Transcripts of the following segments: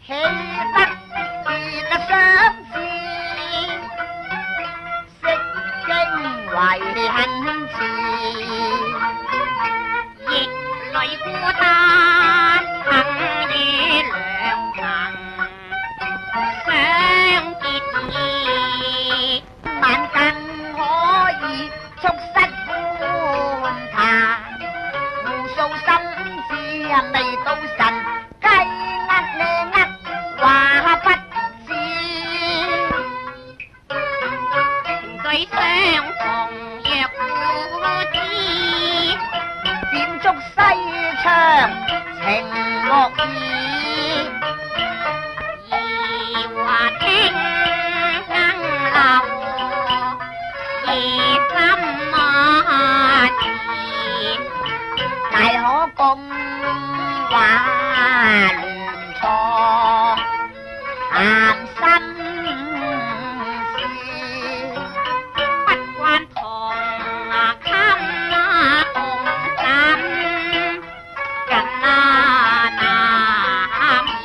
其實是得相思，色經為恨詞，逆女孤單幸與良朋相結義，晚更可以促膝歡談，互訴心事未到神，雞呃你話不知，情緒相逢若故知，剪燭西窗情樂意，兒話聽更流夜深啊字，乃可共話亂錯談心事，不關同衾共枕，近難移。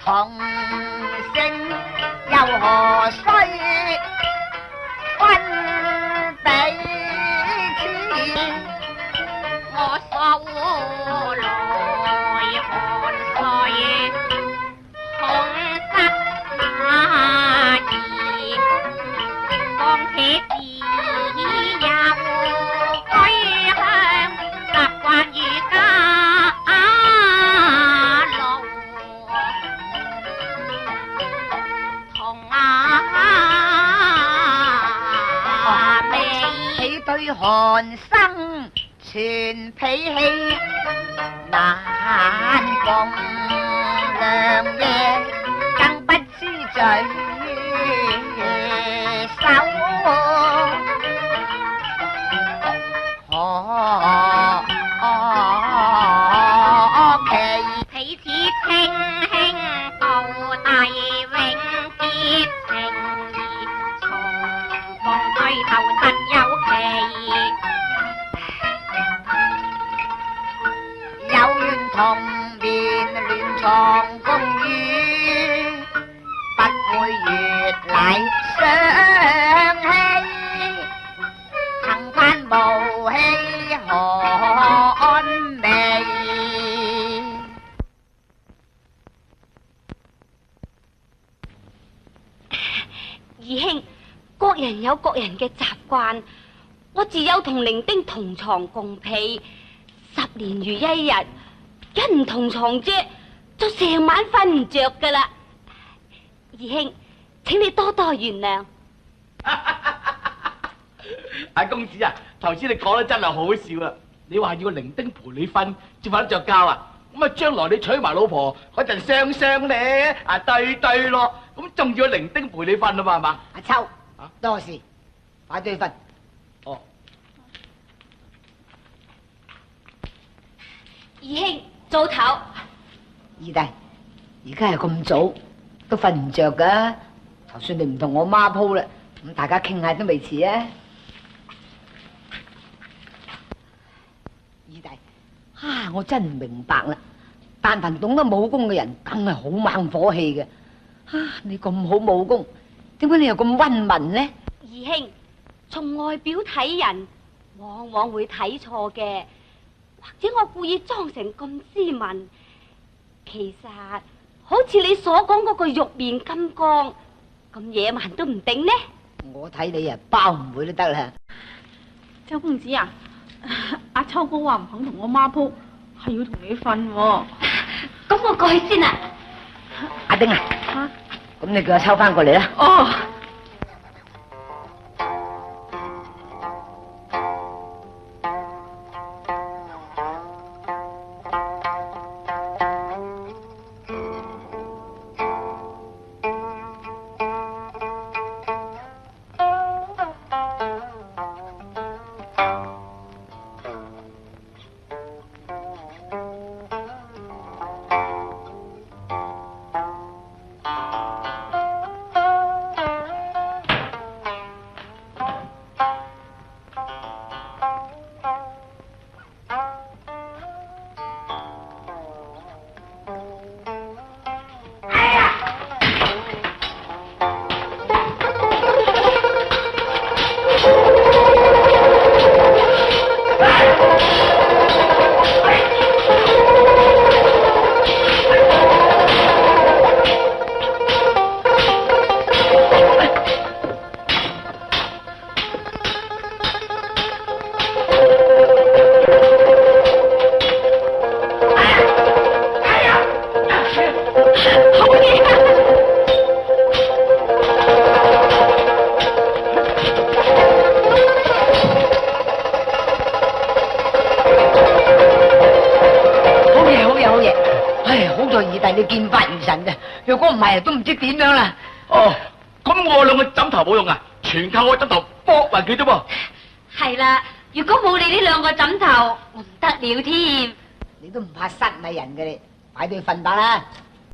同姓又何須分彼此？我素來看誰紅色馬兒，況且自有歸鄉，習慣於家路，同尾起對寒生全脾氣，難共良夜更不知聚首，可期彼此稱兄道弟永結情義，重逢對頭實有期，有緣同眠亂床共語，不會越嚟相欺，幸盼無戲寒微。義兄，各人有各人嘅習慣，我自有同伶仃同床共被，10年如一日，一唔同床啫，就成晚瞓唔着噶啦。義兄，請你多多原諒。阿公子啊，頭先你講得真係好笑啊！你話要伶仃陪你瞓，至瞓得着覺啊？咁啊，將來你娶埋老婆嗰陣雙雙咧，對對咯，咁仲要伶仃陪你瞓啊嘛，係嘛？阿秋，多事，快啲去瞓。哦，義兄，早唞。二弟，而家係咁早，都瞓唔着噶。就算你唔同我媽鋪啦，咁大家傾下都未遲啊。二弟，我真唔明白啦。但凡懂得武功嘅人，梗係好猛火氣嘅。你咁好武功，點解你又咁溫文呢？義兄，從外表睇人，往往會睇錯嘅。或者我故意裝成咁斯文，其實好似你所講嗰個玉面金剛咁野蠻都唔定呢。我睇你啊，包唔會都得啦。周公子啊，阿秋哥話唔肯同我媽鋪，係要同你瞓喎。咁我過去先啦。阿丁啊，咁你叫我抽翻過嚟啦。哦。好在二弟你劍法如神嘅，若果唔係都唔知點樣啦。哦，咁我兩個枕頭冇用啊，全靠我枕頭搏埋佢啫噃。係啦，如果冇你呢兩個枕頭，我唔得了添。你都唔怕失禮人嘅你，快啲去瞓吧啦。